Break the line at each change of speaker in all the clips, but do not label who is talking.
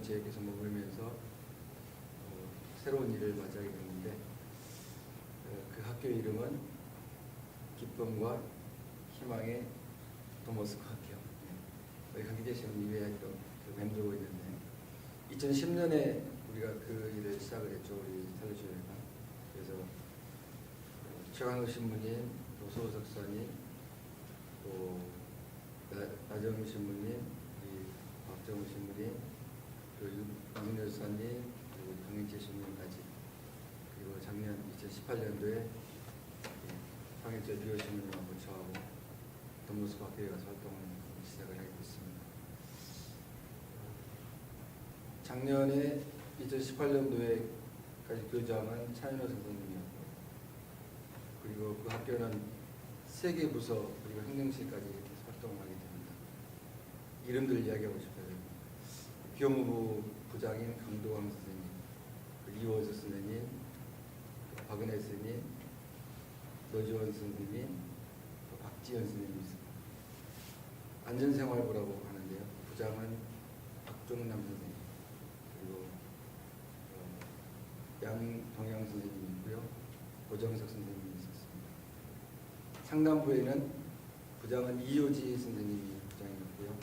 지역에서 머물면서 새로운 일을 맞이하게 됐는데 그 학교 이름은 기쁨과 희망의 도모스코 학교. 여기 거기 계시는 이외에 또 맴돌고 있는데 2010년에 우리가 그 일을 시작을 했죠. 우리 살려주회가. 그래서 최강욱 신부님, 노소석 사님, 또 나정우 신부님, 박정우 신부님, 그리고 윤준열 사님, 그리고 강민재 신부님까지, 그리고 작년 2018년도에 황일절 비오 신부님하고 저하고 돈모스코 학교에 가서 활동을 시작을 하게 됐습니다. 작년에 2018년도에까지 교장은 차윤호 선생님이었고, 그리고 그 학교는 3개 부서 그리고 행정실까지 이렇게 활동을 하게 됩니다. 이름들 이야기하고 싶어요. 교무부 부장인 강도광 선생님, 이호수 선생님, 박은혜 선생님, 노지원 선생님, 박지현 선생님이 있습니다. 안전생활부라고 하는데요. 부장은 박종남 선생님, 그리고 양동양 선생님이 있고요. 고정석 선생님이 있었습니다. 상담부에는 부장은 이효지 선생님이 부장이었고요.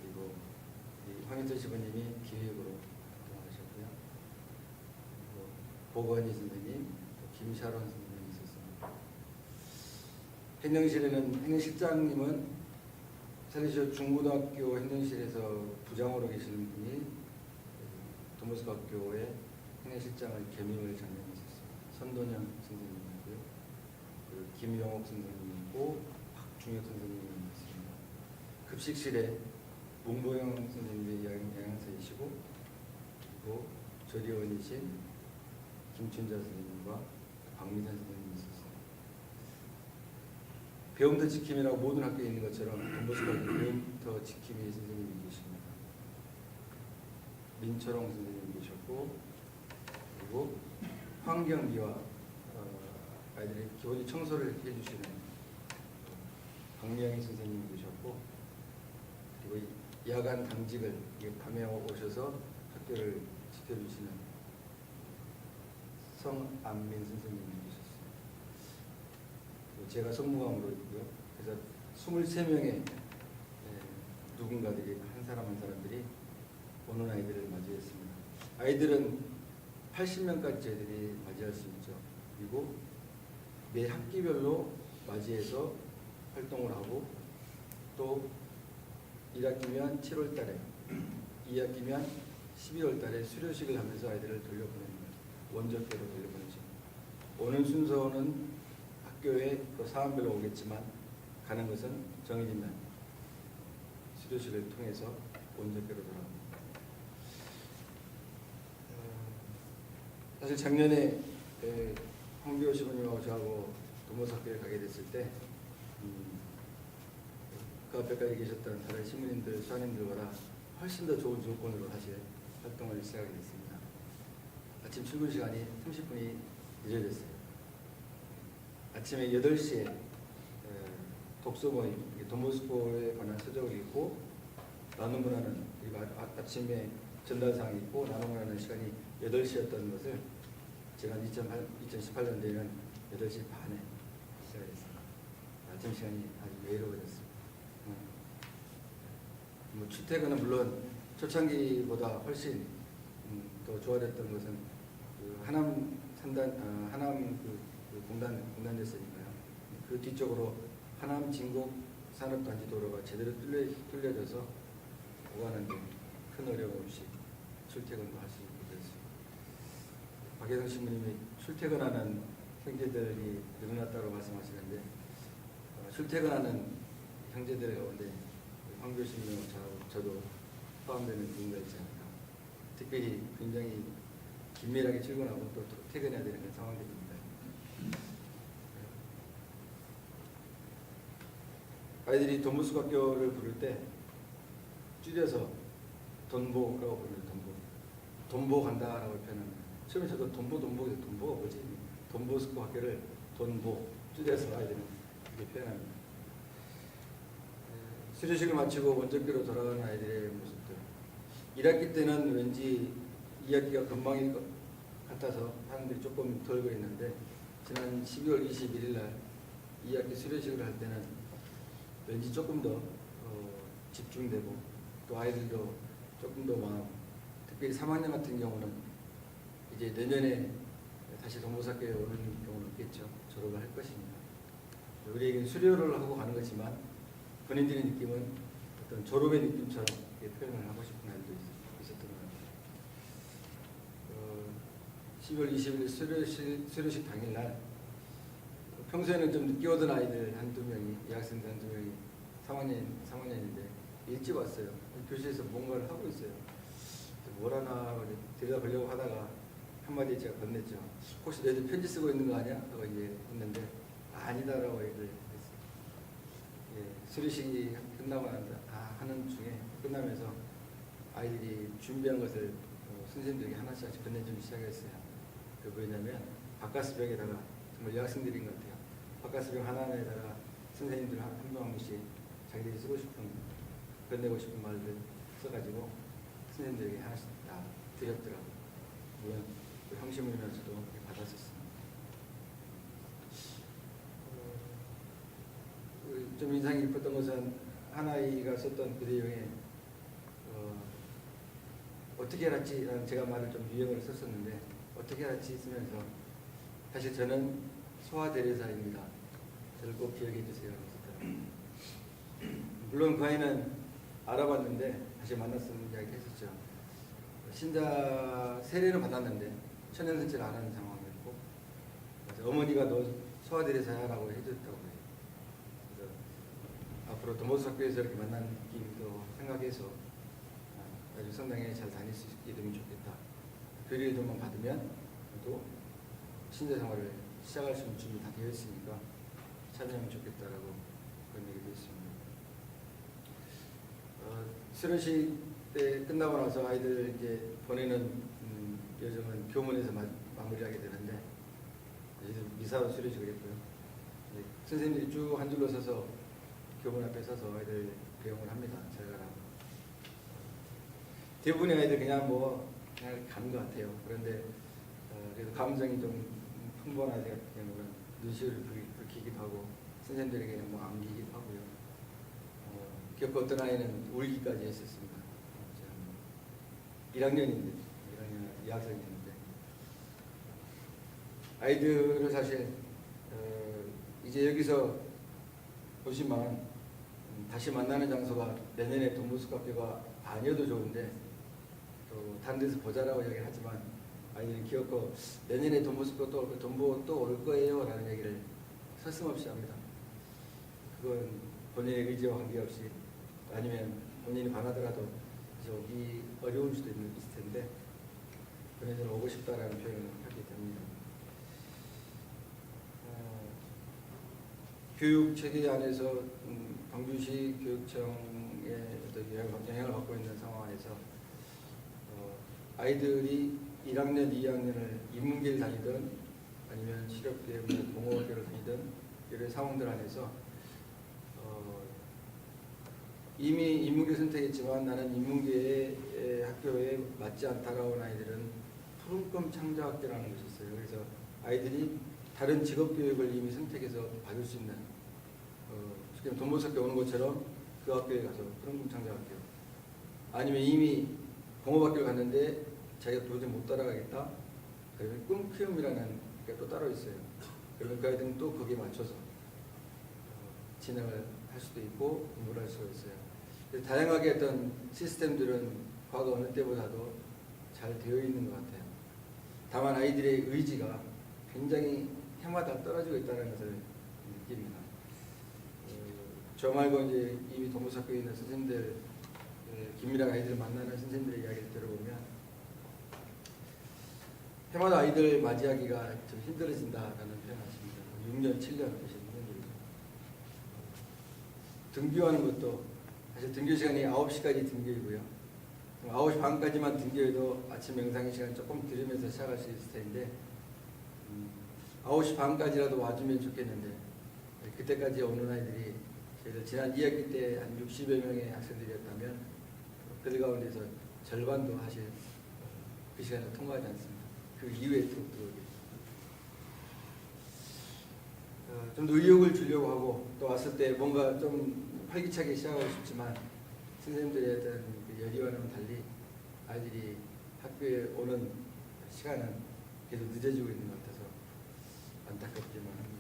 그리고 황인철 시부님이 기획으로 활동하셨고요. 그리고 보건희 선생님, 김샤론 선생님이 있었습니다. 행정실에는 행정실장님은 살리시오 중고등학교 행정실에서 부장으로 계시는 분이 돈모스코 학교의 행정실장을 겸임을 작년에 했었습니다. 선도년 선생님이고요. 그리고 김용옥 선생님이고 박중혁 선생님이 있습니다. 급식실에 문보영 선생님이 영양사이시고, 그리고 조리원이신 김춘자 선생님과 박미선 선생님이 있었습니다. 배움터 지킴이라고 모든 학교에 있는 것처럼 돈모스코 배움터 지킴이 선생님이 계십니다. 민철홍 선생님이 계셨고, 그리고 환경비와 아이들의 기본적인 청소를 해주시는 박명희 선생님이 계셨고, 그리고 야간 당직을 밤에 오셔서 학교를 지켜주시는 성안민 선생님이 계셨어요. 그리고 제가 성무관으로 있고요. 그래서 23명의 누군가들이 한 사람들이 오는 아이들을 맞이했습니다. 아이들은 80명까지 저희들이 맞이할 수 있죠. 그리고 매 학기별로 맞이해서 활동을 하고, 또 1학기면 7월 달에, 2학기면 12월 달에 수료식을 하면서 아이들을 돌려보냅니다. 원적대로 돌려보내죠. 오는 순서는 학교에 그 사안별로 오겠지만 가는 것은 정해진 날 수료식을 통해서 원적대로 돌아옵니다. 사실 작년에 황비호 시부님하고 저하고 돈모스코 학교에 가게 됐을 때 그 앞에까지 계셨던 다른 신부님들, 수학님들보다 훨씬 더 좋은 조건으로 사실 활동을 시작하게 됐습니다. 아침 출근 시간이 30분이 늦어졌어요. 아침에 8시에 독서 모임, 돈모스코에 관한 서적을 읽고 나눔을 하는, 그리고 아침에 전달사항이 있고 나눔을 하는 시간이 8시였던 것을 제가 2018년도에는 8시 반에 시작했습니다. 아침 시간이 아주 외로워졌습니다. 뭐 출퇴근은 물론 초창기보다 훨씬 더 좋아졌던 것은 그 하남 공단됐으니까요. 그 뒤쪽으로 하남 진곡 산업단지 도로가 제대로 뚫려져서 오가는데 큰 어려움 없이 출퇴근도 할 수 있게 됐습니다. 박혜성 신부님이 출퇴근하는 형제들이 늘어났다고 말씀하시는데 출퇴근하는 형제들 가운데 황교 신부님과 저도 포함되는 누군가 있지 않을까. 특별히 굉장히 긴밀하게 출근하고 또 퇴근해야 되는 그런 상황들입니다. 아이들이 돈모스코 학교를 부를 때 줄여서 돈보라고 부릅니다. 돈보 간다라고 표현합니다. 처음에 저도 돈보가 뭐지? 돈모스코 학교를 돈보 줄여서 아이들은 이렇게 표현합니다. 수료식을 마치고 원적기로 돌아가는 아이들의 모습들, 1학기 때는 왠지 2학기가 금방일 것 같아서 사람들이 조금 덜 그랬는데 지난 12월 21일 날 2학기 수료식을 할 때는 왠지 조금 더 집중되고 또 아이들도 조금 더 마음, 특별히 3학년 같은 경우는 이제 내년에 다시 동부사교에 오는 경우는 없겠죠. 졸업을 할 것이니까. 우리에게는 수료를 하고 가는 거지만 본인들의 느낌은 어떤 졸업의 느낌처럼 표현을 하고 싶은 아이들도 있었던 것 같아요. 12월 20일 수료식 당일날 평소에는 좀 늦게 오던 아이들 한두 명이, 여학생들 한두 명이 3학년인데 일찍 왔어요. 교실에서 뭔가를 하고 있어요. 뭘 하나 들여다보려고 하다가 한마디 제가 건넸죠. 혹시 너희들 편지 쓰고 있는 거 아니야? 라고 했는데 아니다라고 얘기를 했어요. 예, 수료식이 끝나고 하는 중에 끝나면서 아이들이 준비한 것을 선생님들에게 하나씩 건네주기 시작했어요. 그 뭐냐면 바카스벽에다가 정말 여학생들인 것 같아요. 바카스벽 하나에다가 선생님들 한 명 한 분씩 자기들이 쓰고 싶은 건네고 싶은 말들 써가지고 선생님들에게 하나씩 다 드렸더라고요. 물론 그 형식물면서도 받았었습니다. 좀 인상 깊었던 것은 한 아이가 썼던 그 내용에 어떻게 알았지? 라는 제가 말을 좀 유형을 썼었는데 어떻게 알았지? 쓰면서 사실 저는 소아대리사입니다. 저를 꼭 기억해 주세요. 물론 그 아이는 알아봤는데 다시 만났을 이야기 했었죠. 신자 세례를 받았는데 천연선체를 안 하는 상황이었고 어머니가 너 소아대리사야라고 해줬다고 해요. 그래서 앞으로 도모스학교에서 이렇게 만난 느낌도 생각해서 아주 상당히 잘 다닐 수 있게 되면 좋겠다. 교리를 좀만 받으면 또 신자 생활을 시작할 수 있는 준비 다 되어 있으니까 참여하면 좋겠다라고 그런 얘기도 했습니다. 수료식 때 끝나고 나서 아이들 이제 보내는 여정은 교문에서 마무리하게 되는데 미사로 수료식을 했고요. 선생님들이 쭉 한 줄로 서서 교문 앞에 서서 아이들 배웅을 합니다. 제가랑 대부분의 아이들 그냥 가는 것 같아요. 그런데 그래도 감정이 좀 풍부한 아이들 같은 경우는 눈시울을 붉히기도 하고 선생님들에게 안기기도 하고요. 기어코 어떤 아이는 울기까지 했었습니다. 1학년인데 1학년 2학생인데 아이들을 사실 이제 여기서 보시면 다시 만나는 장소가 내년에 동부숙학교가 아니어도 좋은데 또 다른 데서 보자라고 얘기를 하지만 아이들은 기어코 내년에 동부숙교 또 올 거예요 라는 얘기를 서슴없이 합니다. 그건 본인의 의지와 관계없이 아니면 본인이 반하더라도 오기 어려울 수도 있을 텐데 본인은 오고 싶다라는 표현을 하게 됩니다. 교육 체계 안에서 광주시 교육청의 영향을 받고 있는 상황 안에서 아이들이 1학년, 2학년을 인문계를 다니든 아니면 실업계, 공업학교를 다니든 이런 상황들 안에서 이미 인문계 선택했지만 나는 인문계의 학교에 맞지 않다라고 온 아이들은 푸른꿈 창조학교라는 것이 있어요. 그래서 아이들이 다른 직업교육을 이미 선택해서 받을 수 있는 돈보석교 오는 것처럼 그 학교에 가서 푸른꿈 창조학교 아니면 이미 공업학교를 갔는데 자기가 도저히 못 따라가겠다. 그러면 꿈키움이라는 게 또 따로 있어요. 그러면 그 아이들은 또 거기에 맞춰서 진행을 할 수도 있고 공부를 할 수가 있어요. 그래서 다양하게 어떤 시스템들은 과거 어느 때보다도 잘 되어 있는 것 같아요. 다만 아이들의 의지가 굉장히 해마다 떨어지고 있다는 것을 느낍니다. 저 말고 이제 이미 동부학교에 있는 선생님들, 긴밀하게 아이들을 만나는 선생님들의 이야기를 들어보면 해마다 아이들 맞이하기가 좀 힘들어진다라는 표현을 하십니다. 6년, 7년 계신 분들이 등교하는 것도 사실 등교 시간이 9시까지 등교이고요. 9시 반까지만 등교해도 아침 명상의 시간 조금 들으면서 시작할 수 있을 텐데 9시 반까지라도 와주면 좋겠는데 그때까지 오는 아이들이 저희들 지난 2학기 때 한 60여 명의 학생들이었다면 그들 가운데서 절반도 사실 그 시간을 통과하지 않습니다. 그 이후에 또 들어오게. 좀 더 의욕을 주려고 하고 또 왔을 때 뭔가 좀 활기차게 시작하고 싶지만 선생님들에 대한 그 열의와는 달리 아이들이 학교에 오는 시간은 계속 늦어지고 있는 것 같아서 안타깝기만 합니다.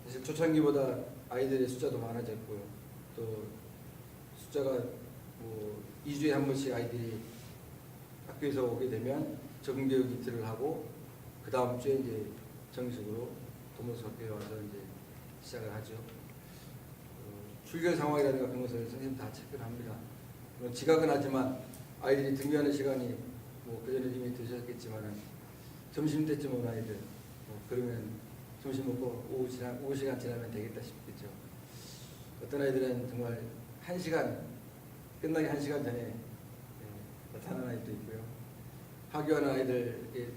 사실 초창기보다 아이들의 숫자도 많아졌고요. 또 숫자가 뭐 2주에 한 번씩 아이들이 학교에서 오게 되면 적응교육 이틀을 하고 그 다음 주에 이제 정식으로 도모스학교에 와서 이제 시작을 하죠. 출결 상황이라든가 그런 것을 선생님 다 체크를 합니다. 지각은 하지만 아이들이 등교하는 시간이 뭐 그전에 이미 드셨겠지만은 점심 때쯤 온 아이들 그러면 점심 먹고 오후 시간 지나면 되겠다 싶겠죠. 어떤 아이들은 정말 1시간 끝나기 1시간 전에 나타나는 아이도 있고요. 하교하는 아이들 이렇게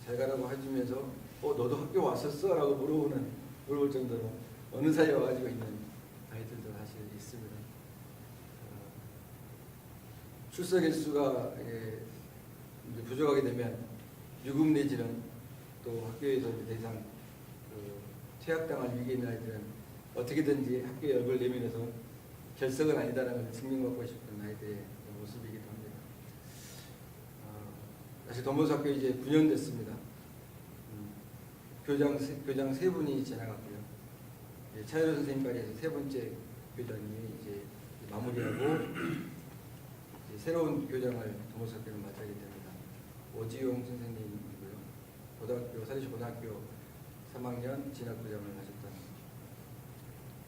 잘 가라고 해주면서 너도 학교 왔었어? 라고 물어볼 정도로 어느 사이에 와가지고 있는 아이들도 사실 있습니다. 출석 일수가 이제 부족하게 되면 유급 내지는 또 학교에서 이제 더 이상 퇴학당할 위기에 있는 아이들은 어떻게든지 학교에 얼굴 내밀어서 결석은 아니다라는 걸 증명받고 싶은 아이들의 모습이기도 합니다. 사실 도모스학교 이제 9년 됐습니다. 교장 3분이 지나갔고요. 차여로 선생님까지 해서 3번째 교장님이 이제 마무리하고 이제 새로운 교장을 도모스학교를 맡게 됩니다. 오지용 선생님이고요. 사리시 고등학교 3학년 진학부장을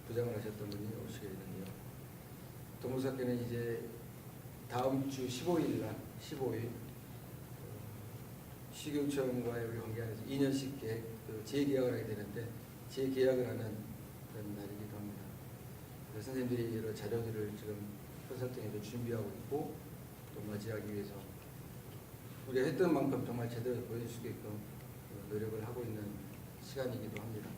하셨던 분이 오시게 되는데요. 도모스학교는 이제 다음 주 15일 시교육청과의 우리 관계안에서 2년씩 재계약을 하게 되는데 재계약을 하는 그런 날이기도 합니다. 그래서 선생님들이 여러 자료들을 지금 컨설팅에서 준비하고 있고 또 맞이하기 위해서 우리가 했던 만큼 정말 제대로 보여줄 수 있게끔 노력을 하고 있는 시간이기도 합니다.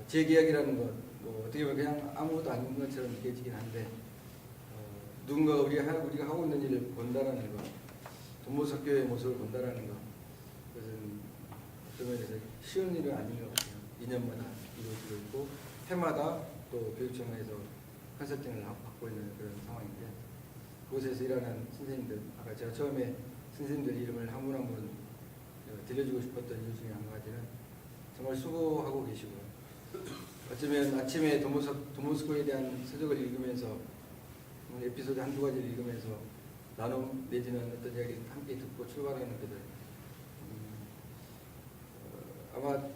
재계약이라는 것 뭐 어떻게 보면 그냥 아무것도 아닌 것처럼 느껴지긴 한데 누군가가 우리가 하고 있는 일을 본다라는 것, 도모스학교의 모습을 본다라는 것, 그것은 어떤 면에서 쉬운 일은 아닌 것 같아요. 2년마다 이루어지고 있고 해마다 또 교육청에서 컨설팅을 받고 있는 그런 상황인데 그곳에서 일하는 선생님들, 아까 제가 처음에 선생님들 이름을 한 분 한 분 들려주고 싶었던 이유 중에 한 가지는 정말 수고하고 계시고요. 어쩌면 아침에 도모스코에 대한 서적을 읽으면서 에피소드 한두 가지를 읽으면서 나눔 내지는 어떤 이야기를 함께 듣고 출발하는 그들 아마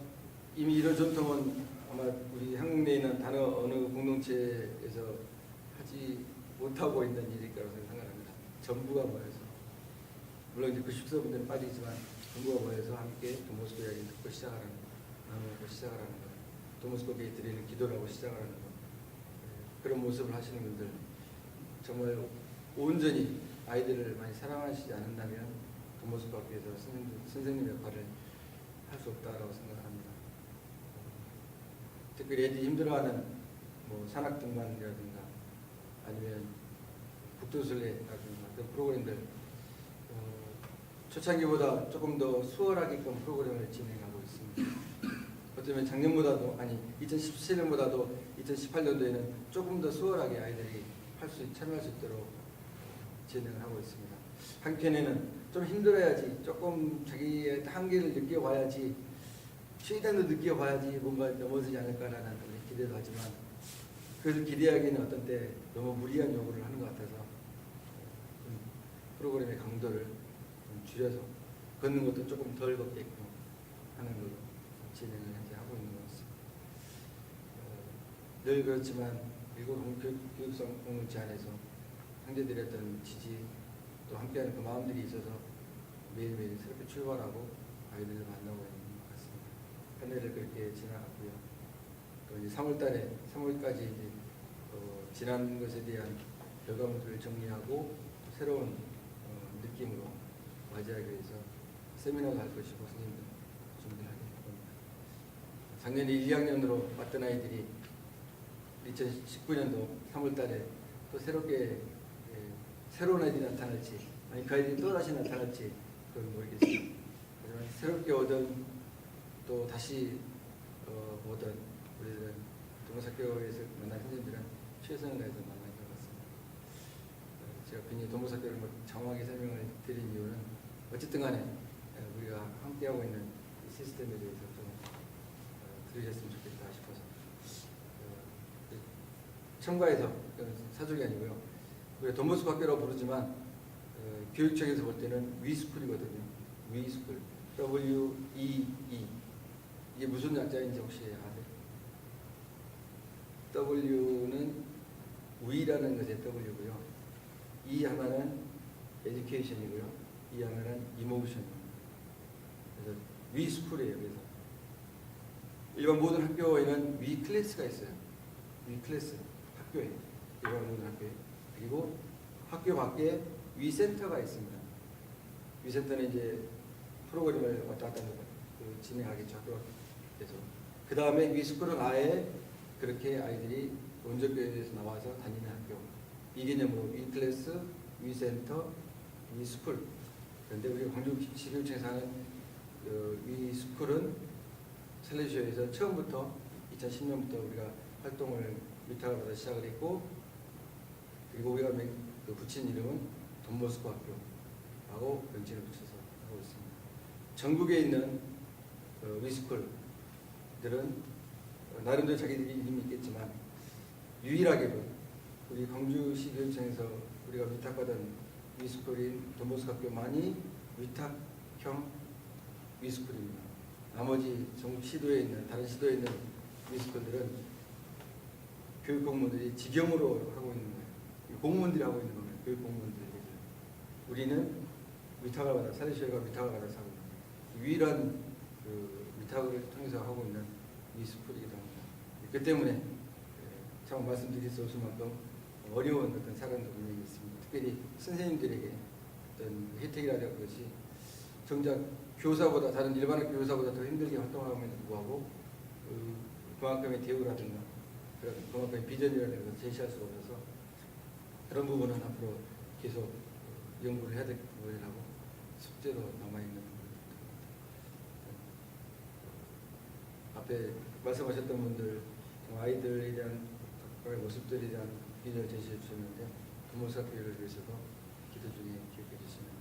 이미 이런 전통은 아마 우리 한국 내에 있는 어느 공동체에서 하지 못하고 있는 일일 거라고 생각합니다. 전부가 모여서 물론 이제 그 숙소분들은 빠지지만 전부가 모여서 함께 도모스코 이야기를 듣고 나누고 시작하는 것, 도모스코에 드리는 기도를 하고 시작하는 것, 그런 모습을 하시는 분들 정말 온전히 아이들을 많이 사랑하시지 않는다면 도모스코 학교에서 선생님 역할을 할 수 없다라고 생각합니다. 특별히 애들이 힘들어하는 뭐 산악등반이라든가 아니면 북두술래라든가 그런 프로그램들 초창기보다 조금 더 수월하게끔 프로그램을 진행하고 있습니다. 어쩌면 작년보다도 2017년보다도 2018년도에는 조금 더 수월하게 아이들이 참여할 수 있도록 진행을 하고 있습니다. 한편에는 좀 힘들어야지, 조금 자기의 한계를 느껴봐야지, 최대한도 느껴봐야지 뭔가 넘어지지 않을까라는 기대도 하지만 그래서 기대하기는 어떤 때 너무 무리한 요구를 하는 것 같아서 프로그램의 강도를 좀 줄여서 걷는 것도 조금 덜 걷게끔 하는 걸로 진행을 현재 하고 있는 것 같습니다. 늘 그렇지만 일곱 교육성 공동체 안에서 형제들의 어떤 지지 또 함께하는 그 마음들이 있어서 매일매일 새롭게 출발하고 아이들을 만나고 있는 것 같습니다. 한 해를 그렇게 지나갔고요. 또 이제 3월까지 이제 지난 것에 대한 결과물들을 정리하고 새로운 느낌으로 맞이하기 위해서 세미나도 할 것이고 선생님들 준비를 하게 될 겁니다. 작년에 1, 2학년으로 왔던 아이들이 2019년도 3월달에 또 새롭게 새로운 아이들이 나타날지 아니 그 아이들이 또 다시 나타날지 그건 모르겠습니다. 하지만 새롭게 얻은 또 다시 얻은 우리들은 도모사교에서 만난 선생님들은 최선을 다해서 만난 것 같습니다. 제가 괜히 도모사교를 장황하게 설명을 드린 이유는 어쨌든 간에 우리가 함께하고 있는 이 시스템에 대해서 좀 들으셨으면 좋겠다 싶어서 첨가해서 사족이 아니고요. 우리가 돈보스코 학교라고 부르지만 교육청에서 볼 때는 위스쿨이거든요. 위스쿨 WEE 이게 무슨 약자인지 혹시 아세요? W는 위라는 것의 W고요. E 하나는 education이고요. E 하나는 emotion. 그래서 위스쿨이에요. 그래서 일반 모든 학교에는 위 클래스가 있어요. 위 클래스 학교에 일반 모든 학교에 그리고 학교 밖에 위 센터가 있습니다. 위 센터는 이제 프로그램을 왔다 갔다 진행하겠죠. 학교에서 그 다음에 위스쿨은 아예 그렇게 아이들이 원조교회에서 나와서 다니는 학교 이 개념으로 위 클래스, 위 센터, 위 스쿨. 그런데 우리 광주시교육청에서 하는 위 스쿨은 셀레시오에서 처음부터 2010년부터 우리가 활동을 위탁을 받아 시작을 했고 그리고 우리가 붙인 이름은 돈보스코 학교라고 명칭을 붙여서 하고 있습니다. 전국에 있는 위스쿨들은 나름대로 자기들이 이름이 있겠지만 유일하게도 우리 광주시 교육청에서 우리가 위탁받은 위스쿨인 돈보스코 학교만이 위탁형 위스쿨입니다. 나머지 전국 시도에 있는 다른 시도에 있는 위스쿨들은 교육 공무원들이 직영으로 하고 있는 거예요. 공무원들이 하고 있는 거예요. 교육 공무원들이. 우리는 위탁을 받아 사례시회가 위탁을 받아서 하고 있는 유일한 위탁을 통해서 하고 있는 위스쿨이기도 합니다. 그 때문에 참 말씀드릴 수 없을 만큼 어려운 어떤 사람도 분명히 있습니다. 특별히 선생님들에게 어떤 혜택이라는 것이 정작 교사보다 다른 일반 학교 교사보다 더 힘들게 활동함에도 불구하고 그만큼의 대우라든가 그만큼의 비전이라는 것을 제시할 수가 없어서 그런 부분은 앞으로 계속 연구를 해야 될 부분이라고 숙제로 남아있는 부분입니다. 앞에 말씀하셨던 분들 아이들에 대한 각각의 모습들에 대한 비전을 제시해 주셨는데 부모사 교육을 위해서도 기도 중에 기억해 주시면